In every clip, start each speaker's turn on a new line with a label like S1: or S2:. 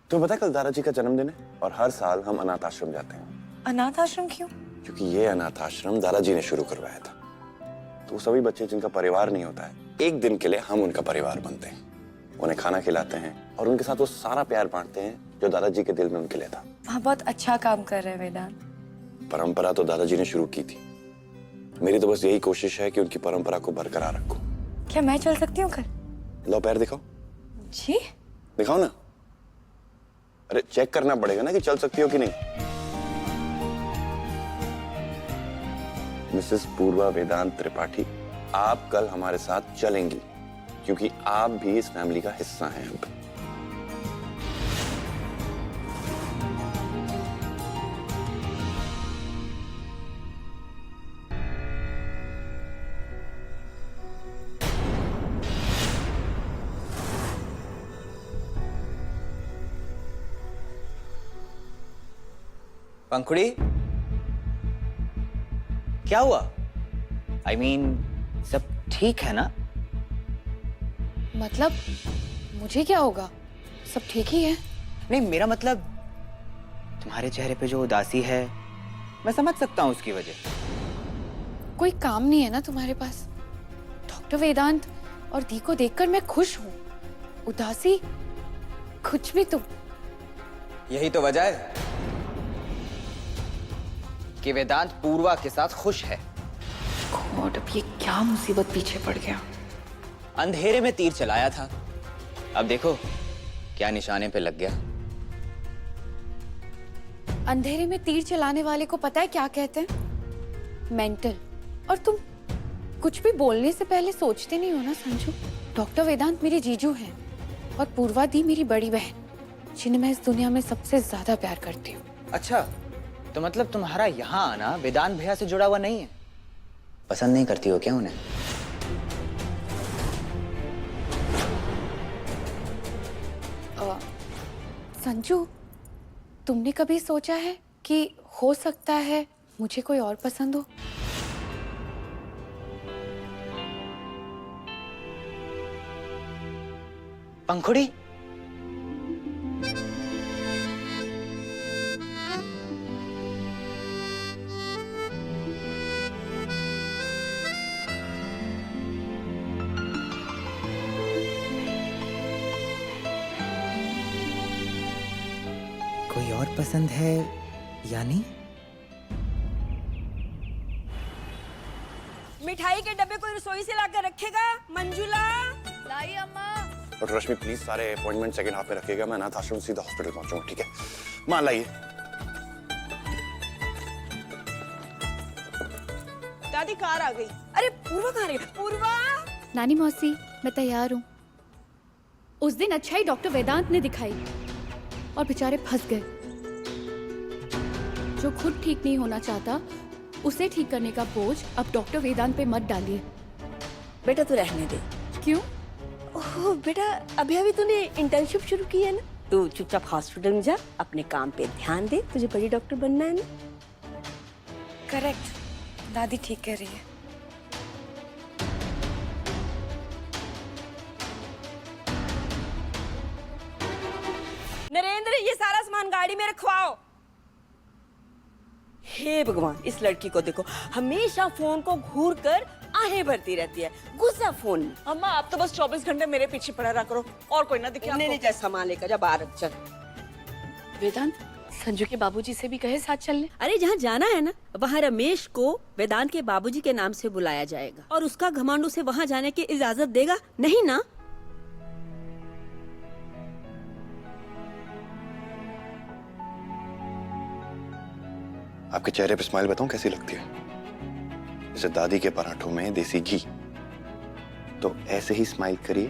S1: तो पता है कल दादाजी का जन्मदिन है और हर साल हम अनाथ आश्रम जाते हैं।
S2: अनाथ आश्रम क्यों?
S1: क्योंकि ये अनाथ आश्रम दादाजी ने शुरू करवाया था। तो वो सभी बच्चे जिनका परिवार नहीं होता है, एक दिन के लिए हम उनका परिवार बनते हैं, उन्हें खाना खिलाते हैं और उनके साथ वो सारा प्यार बांटते हैं जो दादाजी के दिल में उनके लिए था।
S2: वहाँ बहुत अच्छा काम कर रहे हैं वेदांत।
S1: परंपरा तो दादाजी ने शुरू की थी। मेरी तो बस यही कोशिश है कि उनकी परंपरा को बरकरार रखूं।
S2: क्या मैं चल सकती हूँ कल?
S1: लो पैर दिखाओ।
S2: जी
S1: दिखाओ ना। अरे चेक करना पड़ेगा ना कि चल सकती हो कि नहीं। मिसेस पूर्वा वेदांत त्रिपाठी, आप कल हमारे साथ चलेंगी क्योंकि आप भी इस फैमिली का हिस्सा हैं अब।
S3: पंखुड़ी, क्या हुआ? I mean, सब ठीक है ना?
S4: मतलब मुझे क्या होगा? सब ठीक ही है।
S3: नहीं, मेरा मतलब तुम्हारे चेहरे पे जो उदासी है, मैं समझ सकता हूँ उसकी वजह।
S4: कोई काम नहीं है ना तुम्हारे पास? डॉक्टर वेदांत और दी को देखकर मैं खुश हूँ। उदासी कुछ भी तुम।
S3: यही तो वजह है कि वेदांत पूर्वा के साथ खुश है।
S4: गॉड, अब ये क्या मुसीबत पीछे पड़ गया।
S3: अंधेरे में तीर चलाया था, अब देखो क्या निशाने पे लग गया।
S4: अंधेरे में तीर चलाने वाले को पता है क्या कहते हैं? मेंटल। और तुम कुछ भी बोलने से पहले सोचते नहीं हो ना संजू? डॉक्टर वेदांत मेरे जीजू हैं और पूर्वा दी मेरी बड़ी बहन, जिन्हें मैं इस दुनिया में सबसे ज्यादा प्यार करती हूँ।
S3: अच्छा, तो मतलब तुम्हारा यहाँ आना वेदांत भैया से जुड़ा हुआ नहीं है? पसंद नहीं करती हो क्या उन्हें?
S4: संजू, तुमने कभी सोचा है कि हो सकता है मुझे कोई और पसंद हो?
S3: पंखुड़ी, कोई और पसंद है या नहीं?
S5: मिठाई के डब्बे कोई रसोई से लाकर रखेगा? मंजुला लाई अम्मा।
S1: और रश्मि प्लीज सारे अपॉइंटमेंट सेकंड हाफ में रखिएगा। मैं अनाथ आश्रम सीधा हॉस्पिटल पहुंचूंगा, ठीक है? मां लाइए।
S5: दादी कार आ गई। अरे पूर्वा कहाँ रही? पूर्वा।
S4: नानी मौसी, मैं तैयार हूँ। उस दिन अच्छाई डॉक्टर वेदांत ने दिखाई और बेचारे फंस गए। जो खुद ठीक नहीं होना चाहता, उसे ठीक करने का बोझ अब डॉक्टर वेदांत पे मत डालिए।
S5: बेटा तू रहने दे।
S4: क्यों?
S5: ओह बेटा, अभी अभी तूने इंटर्नशिप शुरू की है ना, तू चुपचाप हॉस्पिटल में जा, अपने काम पे ध्यान दे। तुझे बड़ी डॉक्टर बनना है ना।
S2: करेक्ट, दादी ठीक कह रही है।
S5: नरेंद्र, ये सारा सामान गाड़ी में रखवाओ। हे भगवान, इस लड़की को देखो, हमेशा फोन को घूर कर आहें भरती रहती है। गुस्सा फोन में।
S6: अम्मा, आप तो बस 24 घंटे मेरे पीछे पड़ा रहा करो, और कोई ना दिखे।
S5: नहीं जा, सामान लेकर जा बाहर। चल
S4: वेदांत, संजू के बाबूजी से भी कहे साथ चलने।
S5: अरे जहाँ जाना है ना, वहाँ रमेश को वेदांत के बाबूजी के नाम से बुलाया जाएगा और उसका घमंड उसे वहाँ जाने की इजाजत देगा नहीं ना?
S1: आपके चेहरे पे स्माइल बताऊं कैसी लगती है? जैसे दादी के पराठों में देसी घी। तो ऐसे ही स्माइल करिए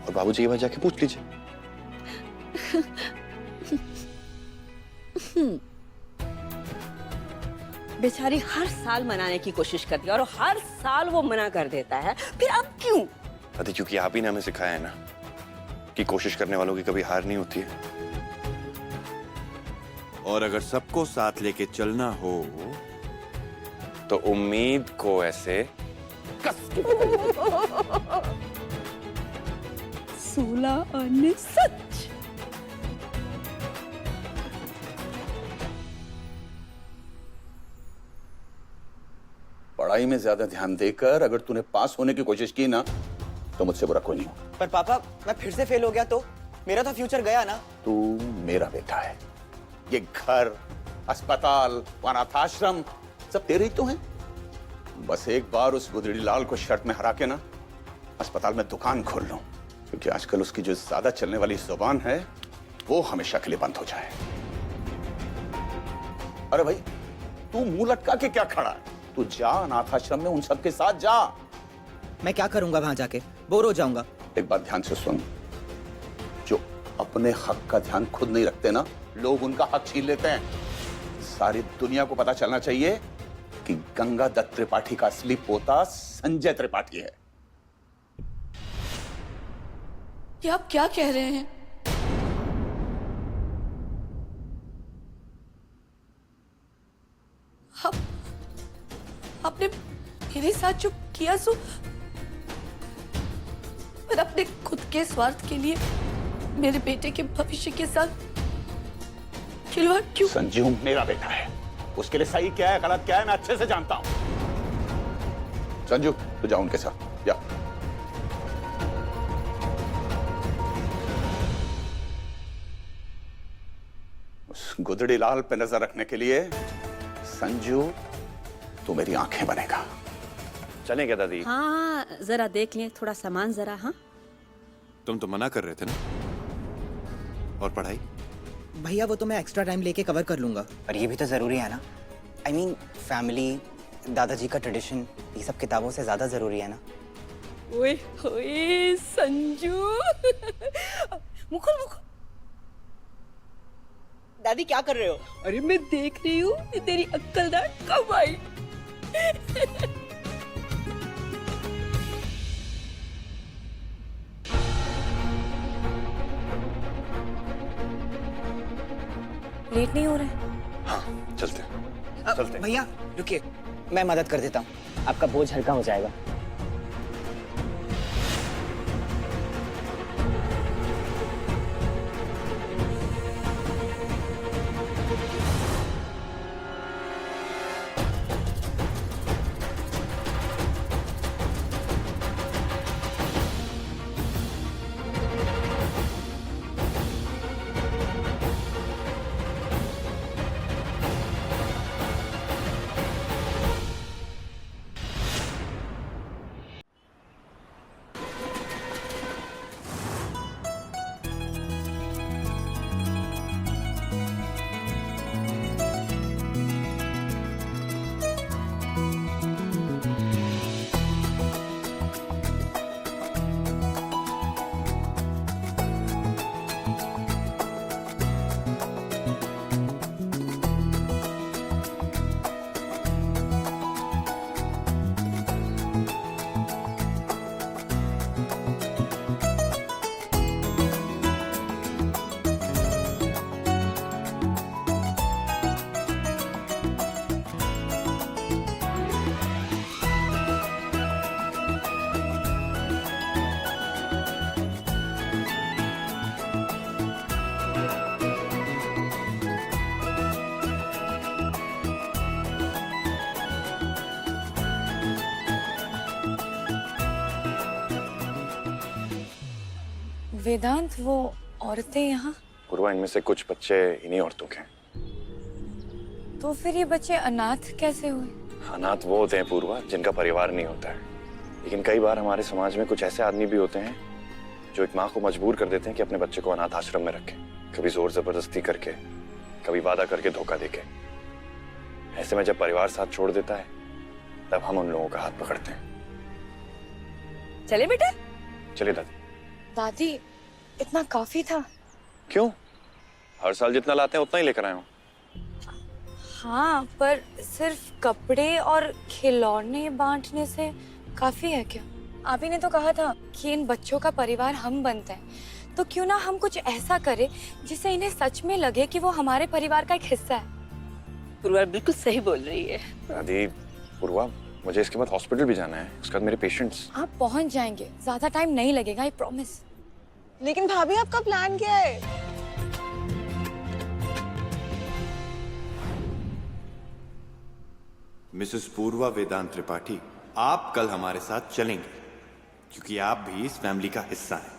S1: और बाबूजी के पास जाके पूछ लीजिए।
S5: बेचारी हर साल मनाने की कोशिश करती है और हर साल वो मना कर देता है, फिर अब क्यों?
S1: दादी, क्योंकि आप ही ने हमें सिखाया है ना कि कोशिश करने वालों की कभी हार नहीं होती है। और अगर सबको साथ लेके चलना हो तो उम्मीद को ऐसे कस के
S5: 16 आने सच।
S7: पढ़ाई में ज्यादा ध्यान देकर अगर तूने पास होने की कोशिश की ना तो मुझसे बुरा कोई नहीं हो।
S3: पर पापा मैं फिर से फेल हो गया तो मेरा तो फ्यूचर गया ना।
S7: तू मेरा बेटा है, ये घर, अस्पताल, अनाथाश्रम सब तेरे ही तो हैं। बस एक बार उस गुदड़ी लाल को शर्त में हरा के ना अस्पताल में दुकान खोल लो, क्योंकि आजकल उसकी जो ज्यादा चलने वाली जुबान है वो हमेशा के लिए बंद हो जाए। अरे भाई तू मुंह लटका के क्या खड़ा है? तू जा अनाथ आश्रम में उन सबके साथ जा।
S3: मैं क्या करूंगा वहां जाके? बोर हो जाऊंगा।
S7: एक बात ध्यान से सुन, जो अपने हक का ध्यान खुद नहीं रखते ना, लोग उनका हक छीन लेते हैं। सारी दुनिया को पता चलना चाहिए कि गंगा दत्त त्रिपाठी का असली पोता संजय त्रिपाठी है।
S5: ये आप क्या कह रहे हैं? आपने मेरे साथ जो किया सो पर अपने खुद के स्वार्थ के लिए मेरे बेटे के भविष्य के साथ खिलवाड़ क्यों?
S7: संजू मेरा बेटा है, उसके लिए सही क्या है गलत क्या है मैं अच्छे से जानता हूं। संजू तो जाओ उनके साथ जा। उस गुदड़ी लाल पे नजर रखने के लिए संजू तू मेरी आंखें बनेगा।
S1: चलें क्या दादी?
S5: हाँ जरा देख लें थोड़ा सामान जरा। हाँ
S1: तुम तो मना कर रहे थे ना। और पढ़ाई?
S3: भैया वो तो मैं एक्स्ट्रा टाइम लेके कवर कर लूंगा। पर ये भी तो जरूरी है ना। आई मीन फैमिली, दादाजी का ट्रेडिशन, ये सब किताबों से ज्यादा जरूरी है ना।
S5: ओए होए संजू मुकुल मुकुल
S3: दादी क्या कर रहे हो?
S5: अरे मैं देख रही हूँ कि तेरी अक्लदार कब आई।
S2: लेट नहीं हो रहा है?
S1: हाँ चलते हैं। चलते हैं।
S3: भैया रुकिए, मैं मदद कर देता हूँ, आपका बोझ हल्का हो जाएगा।
S2: वेदांत, वो औरतें यहाँ?
S1: पूर्वा, इनमें से कुछ बच्चे इन्हीं औरतों के हैं।
S2: तो फिर ये बच्चे अनाथ कैसे हुए?
S1: अनाथ वो होते हैं पूर्वा जिनका परिवार नहीं होता है। लेकिन कई बार हमारे समाज में कुछ ऐसे आदमी भी होते हैं जो एक माँ को मजबूर कर देते हैं कि अपने बच्चे को अनाथ आश्रम में रखें, कभी जोर जबरदस्ती करके, कभी वादा करके, धोखा देके। ऐसे में जब परिवार साथ छोड़ देता है तब हम उन लोगों का हाथ पकड़ते हैं।
S5: चले बेटा।
S1: चलिए दादी।
S2: दादी, इतना काफी था?
S1: क्यों? हर साल जितना लाते हैं उतना ही लेकर आए हूँ।
S2: हाँ, पर सिर्फ कपड़े और खिलौने बांटने से काफी है क्या? आप ही ने तो कहा था कि इन बच्चों का परिवार हम बनते हैं, तो क्यों ना हम कुछ ऐसा करें जिससे इन्हें सच में लगे कि वो हमारे परिवार का एक हिस्सा है।
S5: पूर्वा बिल्कुल सही बोल रही है।
S1: दादी, पूर्वा, मुझे इसके बाद हॉस्पिटल भी जाना है, उसके बाद मेरे पेशेंट्स।
S2: आप पहुंच जाएंगे, ज्यादा टाइम नहीं लगेगा, आई प्रॉमिस।
S6: लेकिन भाभी आपका प्लान क्या है?
S8: मिसेस पूर्वा वेदांत त्रिपाठी, आप कल हमारे साथ चलेंगे क्योंकि आप भी इस फैमिली का हिस्सा हैं।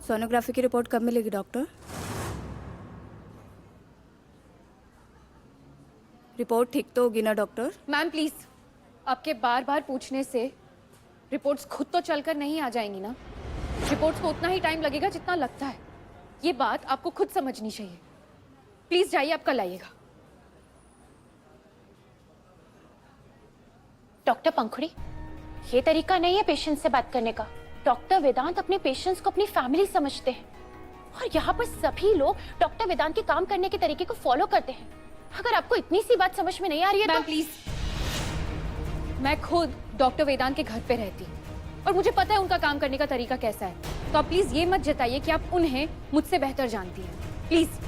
S5: सोनोग्राफी की रिपोर्ट कब मिलेगी डॉक्टर? रिपोर्ट ठीक तो होगी ना डॉक्टर?
S4: मैम प्लीज, आपके बार बार पूछने से रिपोर्ट्स खुद तो चलकर नहीं आ जाएंगी ना। रिपोर्ट्स को उतना ही टाइम लगेगा जितना लगता है। ये बात आपको खुद समझनी चाहिए। प्लीज जाइए, आप कल आइएगा।
S9: डॉक्टर पंखुड़ी, ये तरीका नहीं है पेशेंट से बात करने का। डॉक्टर वेदांत अपने पेशेंट्स को अपनी फैमिली समझते हैं और यहाँ पर सभी लोग डॉक्टर वेदांत के काम करने के तरीके को फॉलो करते हैं। अगर आपको इतनी सी बात समझ में नहीं आ रही है
S4: मैम
S9: तो
S4: प्लीज, मैं खुद डॉक्टर वेदांत के घर पे रहती हूँ और मुझे पता है उनका काम करने का तरीका कैसा है। तो आप प्लीज ये मत जताइए कि आप उन्हें मुझसे बेहतर जानती हैं। प्लीज।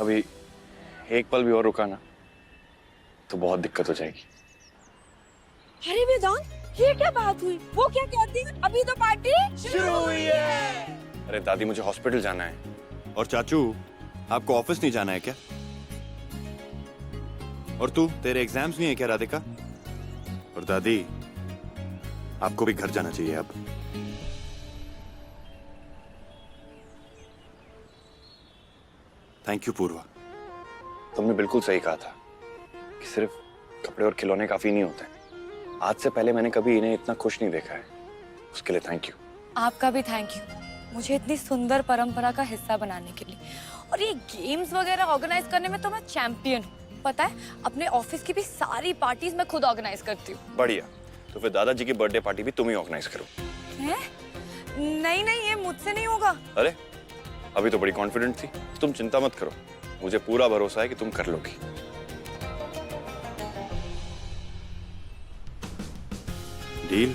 S1: अभी एक पल भी और रुका ना तो बहुत दिक्कत हो जाएगी।
S5: अरे वेदांत, ये क्या बात हुई? वो क्या कहती है? अभी तो पार्टी शुरू हुई है।
S1: अरे दादी, मुझे हॉस्पिटल जाना है।
S8: और चाचू, आपको ऑफिस नहीं जाना है क्या? और तू, तेरे एग्जाम्स नहीं है क्या राधिका? और दादी, आपको भी घर जाना चाहिए अब। थैंक यू पूर्वा।
S1: तुमने बिल्कुल सही कहा था कि सिर्फ कपड़े और खिलौने काफी नहीं होते। आज से पहले मैंने कभी इन्हें इतना खुश नहीं देखा है। उसके लिए थैंक यू।
S2: आपका भी थैंक यू, मुझे इतनी सुंदर परंपरा का हिस्सा बनाने के लिए। और ये गेम्स वगैरह ऑर्गेनाइज करने में तो मैं चैंपियन हूँ। पता है, अपने ऑफिस की भी सारी पार्टीज मैं खुद ऑर्गेनाइज करती हूँ।
S1: बढ़िया, तो फिर दादाजी की बर्थडे पार्टी भी तुम ही ऑर्गेनाइज करो।
S2: हैं? नहीं नहीं, ये मुझसे नहीं होगा।
S1: अरे अभी तो बड़ी कॉन्फिडेंट थी। तुम चिंता मत करो, मुझे पूरा भरोसा है कि तुम कर लोगी।
S8: डील?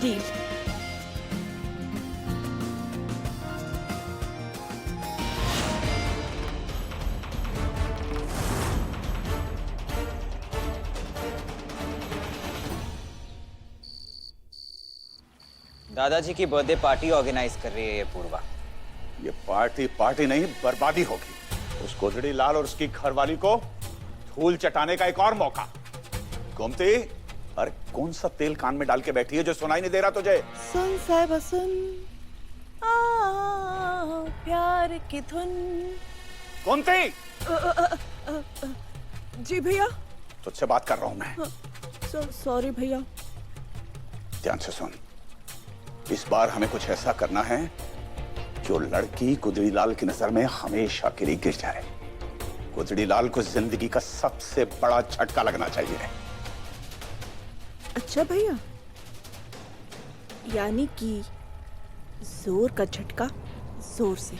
S5: डील।
S3: दादाजी की बर्थडे पार्टी ऑर्गेनाइज कर रही है ये पूर्वा।
S7: ये पार्टी नहीं, बर्बादी होगी। उस गोधड़ी लाल और उसकी घरवाली को धूल चटाने का एक और मौका। गोमती, अरे कौन सा तेल कान में डाल के बैठी है जो सुनाई नहीं दे रहा तुझे?
S6: सुन साहिबा सुन, प्यार की धुन।
S7: गोमती!
S6: जी भैया।
S7: तुझसे बात कर रहा हूं मैं।
S6: सॉरी भैया।
S7: ध्यान से सुन, इस बार हमें कुछ ऐसा करना है जो लड़की गुदड़ी लाल की नजर में हमेशा के लिए गिर जाए। गुदड़ी लाल को जिंदगी का सबसे बड़ा झटका लगना चाहिए।
S6: अच्छा भैया, यानी कि जोर का झटका, जोर से।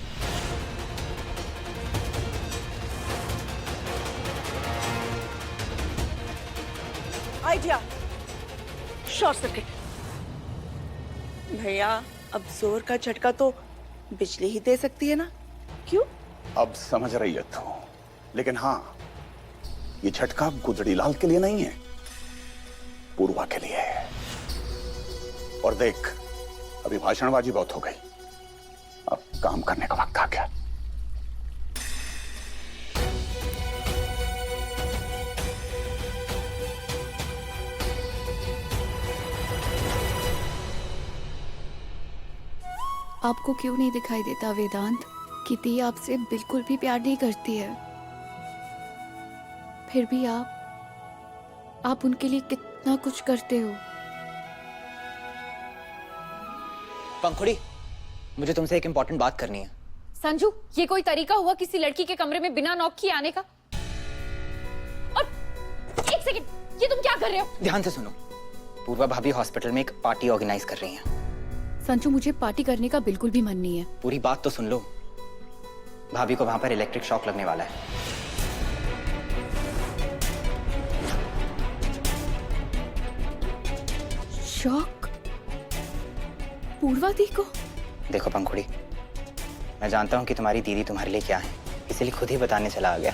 S6: Idea, short circuit. भैया, अब जोर का झटका तो बिजली ही दे सकती है ना? क्यों?
S7: अब समझ रही है तू, लेकिन हाँ, ये झटका गुदड़ी लाल के लिए नहीं है, पूर्वा के लिए है। और देख, अभी भाषणबाजी बहुत हो गई। अब काम करने का वक्त आ गया।
S4: आपको क्यों नहीं दिखाई देता वेदांत कि दी आपसे बिल्कुल भी प्यार नहीं करती है? फिर भी आप उनके लिए कितना कुछ करते हो।
S3: पंखुड़ी, मुझे तुमसे एक इम्पोर्टेंट बात करनी है।
S4: संजू, ये कोई तरीका हुआ किसी लड़की के कमरे में बिना नॉक किए आने का? और एक सेकंड, ये तुम क्या कर रहे हो?
S3: ध्यान से सुनो, पूर्वा भाभी हॉस्पिटल में एक पार्टी ऑर्गेनाइज कर रही हैं।
S4: संजू, मुझे पार्टी करने का बिल्कुल भी मन नहीं है।
S3: पूरी बात तो सुन लो। भाभी को वहां पर इलेक्ट्रिक शॉक लगने वाला है।
S4: शॉक? पूर्वा दी को?
S3: देखो पंखुड़ी, मैं जानता हूँ कि तुम्हारी दीदी तुम्हारे लिए क्या है, इसलिए खुद ही बताने चला आ गया।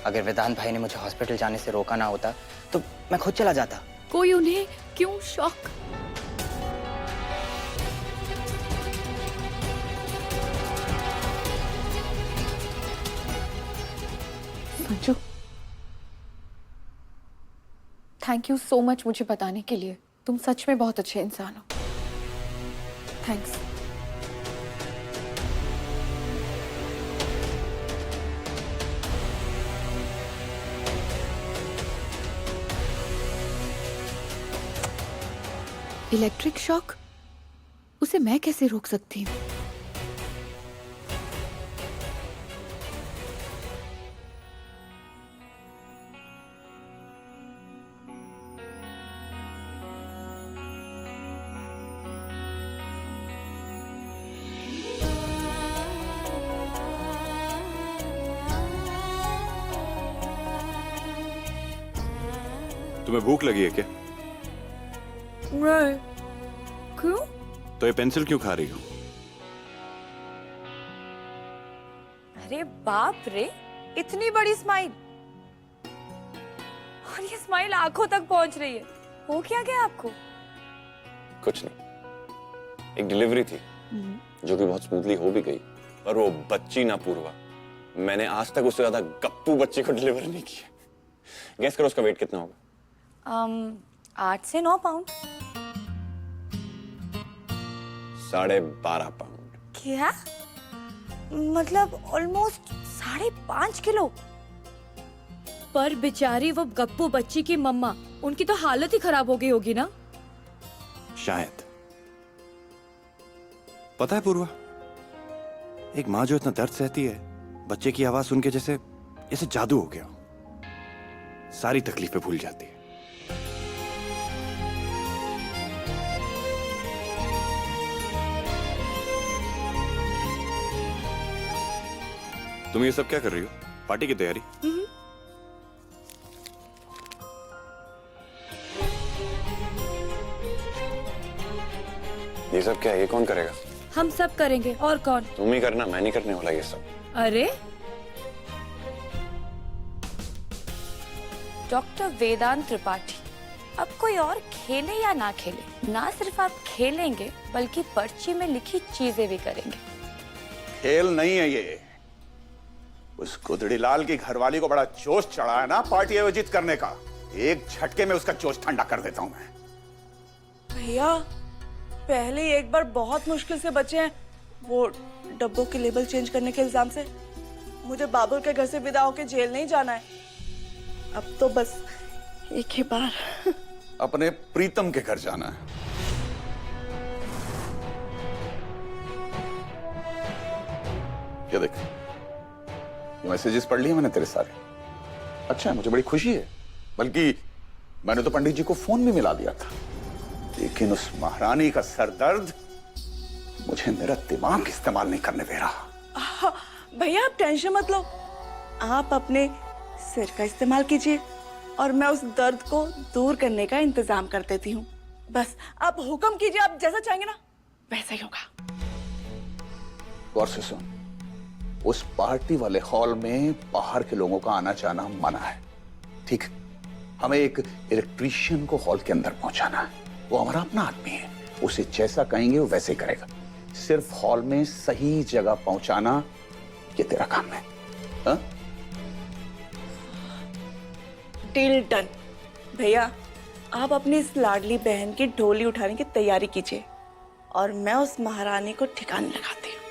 S3: अगर वेदांत भाई ने मुझे हॉस्पिटल जाने से रोका ना होता तो मैं खुद चला जाता।
S4: कोई उन्हें क्यों shock? Sanju, thank you so much मुझे बताने के लिए। तुम सच में बहुत अच्छे इंसान हो। थैंक्स। Electric shock? उसे मैं कैसे रोक सकती हूँ?
S8: तुम्हें भूख लगी है क्या?
S2: नहीं। क्यों?
S8: तो ये पेंसिल क्यों खा रही हो?
S2: अरे बाप रे, इतनी बड़ी स्माइल, और ये स्माइल आंखों तक पहुंच रही है। हो क्या गया आपको?
S1: कुछ नहीं, एक डिलीवरी थी जो कि बहुत स्मूथली हो भी गई, पर वो बच्ची ना पूर्वा, मैंने आज तक उससे ज्यादा गप्पू बच्ची को डिलीवर नहीं किया। गैस करो उसका वेट कितना होगा?
S2: 8 से 9 पाउंड।
S1: 12.5 पाउंड।
S2: क्या? मतलब ऑलमोस्ट 5.5 किलो। पर बेचारी वो गप्पू बच्ची की मम्मा, उनकी तो हालत ही खराब हो गई होगी ना?
S8: शायद। पता है पूर्वा, एक माँ जो इतना दर्द सहती है, बच्चे की आवाज सुन के जैसे जादू हो गया, सारी तकलीफें भूल जाती है। तुम ये सब क्या कर रही हो? पार्टी की तैयारी?
S1: ये सब क्या है? ये कौन करेगा?
S2: हम सब करेंगे, और कौन?
S1: तुम ही करना, मैं नहीं करने वाला ये सब।
S2: अरे डॉक्टर वेदांत त्रिपाठी, अब कोई और खेले या ना खेले, ना सिर्फ आप खेलेंगे बल्कि पर्ची में लिखी चीजें भी करेंगे।
S7: खेल नहीं है ये। उस गुदड़ी लाल की घरवाली को बड़ा जोश चढ़ा है ना पार्टी आयोजित करने का। एक झटके में उसका जोश ठंडा कर देता हूं मैं।
S6: भैया, पहले ही एक बार बहुत मुश्किल से बचे हैं वो डब्बों के लेबल चेंज करने के इल्जाम से। मुझे बाबुल के घर से विदा होकर जेल नहीं जाना है। अब तो बस एक ही बार
S7: अपने प्रीतम के घर जाना है। क्या देख, मैसेजेस पढ़ लिए मैंने तेरे सारे। अच्छा है, मुझे बड़ी खुशी है। बल्कि मैंने तो पंडित जी को फोन भी मिला दिया था, लेकिन उस महारानी का सरदर्द मुझे मेरा दिमाग इस्तेमाल नहीं करने दे रहा।
S6: भैया आप टेंशन मत लो, आप अपने सिर का इस्तेमाल कीजिए और मैं उस दर्द को दूर करने का इंतजाम कर देती हूँ। बस आप हुक्म कीजिए, आप जैसा चाहेंगे ना वैसा ही होगा।
S7: गौर से सुन, उस पार्टी वाले हॉल में बाहर के लोगों का आना जाना मना है, ठीक? हमें एक इलेक्ट्रीशियन को हॉल के अंदर पहुंचाना है। वो हमारा अपना आदमी है, उसे जैसा कहेंगे वो वैसे ही करेगा। सिर्फ हॉल में सही जगह पहुंचाना ये तेरा काम है। हाँ?
S6: Deal done. भैया आप अपनी इस लाडली बहन की ढोली उठाने की तैयारी कीजिए और मैं उस महारानी को ठिकाने लगाती हूँ।